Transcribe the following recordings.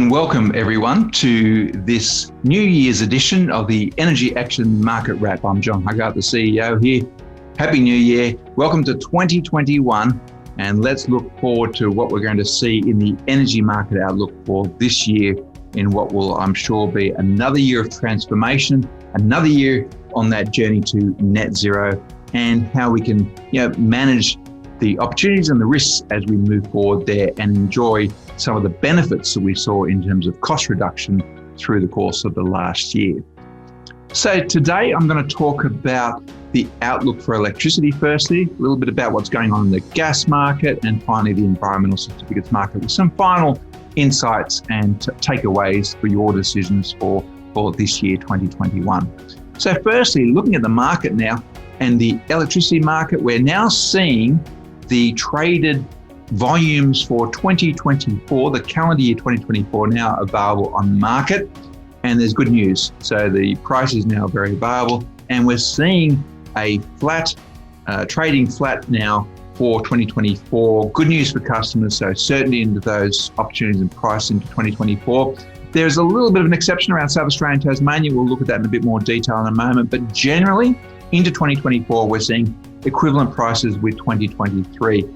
And welcome everyone to this New Year's edition of the Energy Action Market Wrap. I'm John Huggart, the CEO here. Happy New Year. Welcome to 2021. And let's look forward to what we're going to see in the energy market outlook for this year in what will, I'm sure, be another year of transformation, another year on that journey to net zero, and how we can manage the opportunities and the risks as we move forward there and enjoy some of the benefits that we saw in terms of cost reduction through the course of the last year. So today I'm going to talk about the outlook for electricity firstly, a little bit about what's going on in the gas market, and finally the environmental certificates market with some final insights and takeaways for your decisions for this year, 2021. So firstly, looking at the market now and the electricity market, we're now seeing the traded volumes for 2024, the calendar year 2024, now available on the market. And there's good news. So the price is now very available, and we're seeing a flat, trading flat now for 2024. Good news for customers, so certainty into those opportunities and price into 2024. There's a little bit of an exception around South Australia and Tasmania. We'll look at that in a bit more detail in a moment, but generally into 2024, we're seeing equivalent prices with 2023.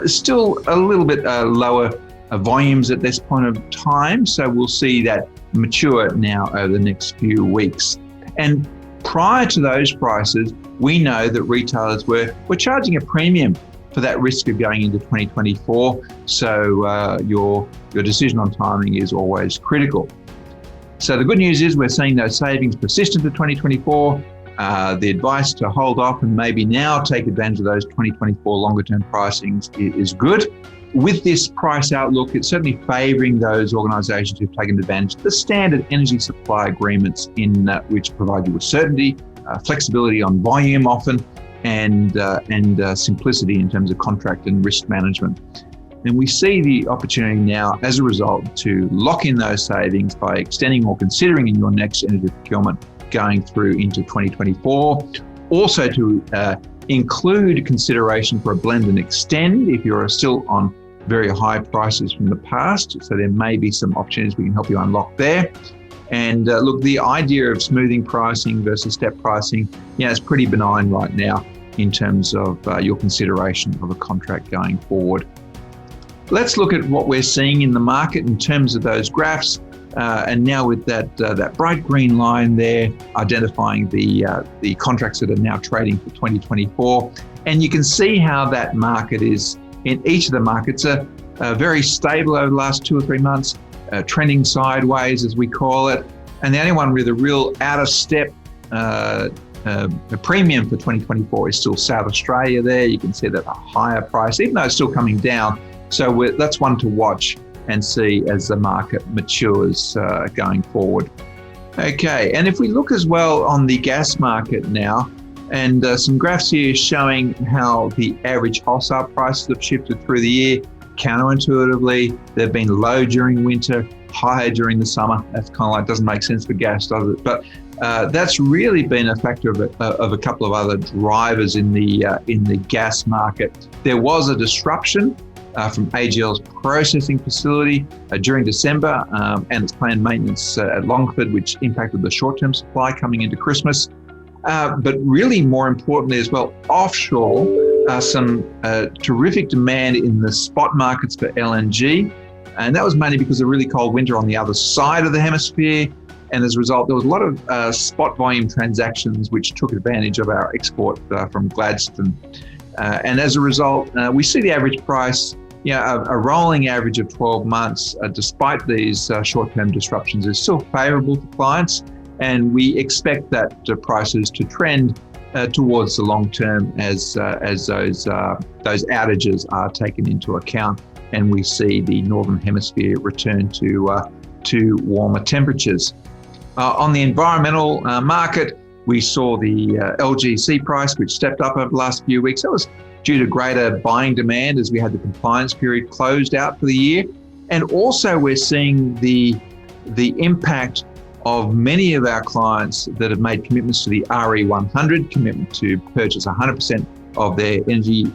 Still a little bit lower volumes at this point of time, so we'll see that mature now over the next few weeks. And prior to those prices, we know that retailers were charging a premium for that risk of going into 2024. So your decision on timing is always critical. So the good news is we're seeing those savings persist into 2024. The advice to hold off and maybe now take advantage of those 2024 longer term pricings is good. With this price outlook, it's certainly favouring those organisations who've taken advantage of the standard energy supply agreements in which provide you with certainty, flexibility on volume often, and simplicity in terms of contract and risk management. And we see the opportunity now as a result to lock in those savings by extending or considering in your next energy procurement going through into 2024. Also to include consideration for a blend and extend if you're still on very high prices from the past. So there may be some opportunities we can help you unlock there. And look, the idea of smoothing pricing versus step pricing, it's pretty benign right now in terms of your consideration of a contract going forward. Let's look at what we're seeing in the market in terms of those graphs. And now with that bright green line there, identifying the contracts that are now trading for 2024. And you can see how that market is, in each of the markets, are very stable over the last 2 or 3 months, trending sideways as we call it. And the only one with a real out of step premium for 2024 is still South Australia there. You can see that a higher price, even though it's still coming down. So that's one to watch and see as the market matures going forward. Okay, and if we look as well on the gas market now, and some graphs here showing how the average wholesale prices have shifted through the year. Counterintuitively, they've been low during winter, higher during the summer. That's kind of like, doesn't make sense for gas, does it? But that's really been a factor of a couple of other drivers in the gas market. There was a disruption from AGL's processing facility during December and its planned maintenance at Longford, which impacted the short-term supply coming into Christmas. But really more importantly as well, offshore, some terrific demand in the spot markets for LNG. And that was mainly because of a really cold winter on the other side of the hemisphere. And as a result, there was a lot of spot volume transactions which took advantage of our export from Gladstone. And as a result, we see the average price, a rolling average of 12 months, despite these short-term disruptions, is still favourable for clients. And we expect that prices to trend towards the long term as those outages are taken into account, and we see the northern hemisphere return to warmer temperatures. On the environmental market, we saw the LGC price, which stepped up over the last few weeks. That was due to greater buying demand as we had the compliance period closed out for the year, and also we're seeing the impact of many of our clients that have made commitments to the RE100, commitment to purchase 100% of their energy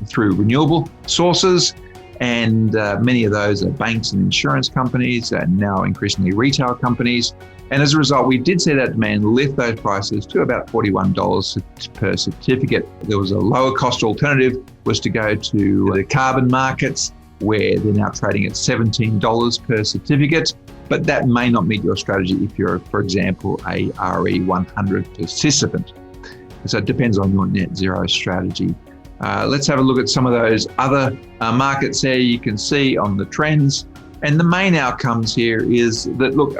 through renewable sources. And many of those are banks and insurance companies, and now increasingly retail companies. And as a result, we did see that demand lift those prices to about $41 per certificate. There was a lower cost alternative, was to go to the carbon markets, where they're now trading at $17 per certificate. But that may not meet your strategy if you're, for example, a RE100 participant. So it depends on your net zero strategy. Let's have a look at some of those other markets there you can see on the trends. And the main outcomes here is that, look,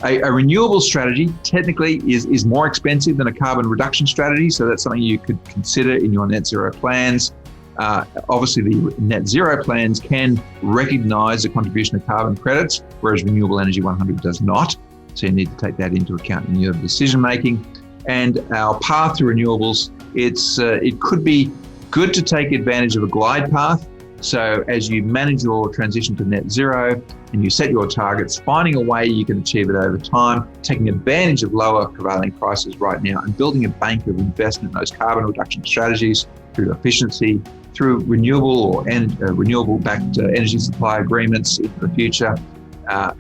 a renewable strategy technically is more expensive than a carbon reduction strategy. So that's something you could consider in your net zero plans. Obviously, the net zero plans can recognize the contribution of carbon credits, whereas Renewable Energy 100 does not. So you need to take that into account in your decision making. And our path to renewables, it could be good to take advantage of a glide path. So as you manage your transition to net zero and you set your targets, finding a way you can achieve it over time, taking advantage of lower prevailing prices right now and building a bank of investment in those carbon reduction strategies through efficiency, through renewable or renewable-backed energy supply agreements into the future,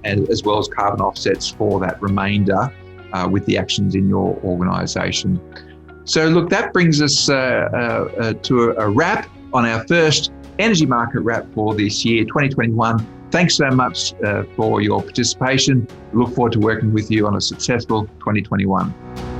and as well as carbon offsets for that remainder with the actions in your organisation. So look, that brings us to a wrap on our first energy market wrap for this year, 2021. Thanks so much for your participation. Look forward to working with you on a successful 2021.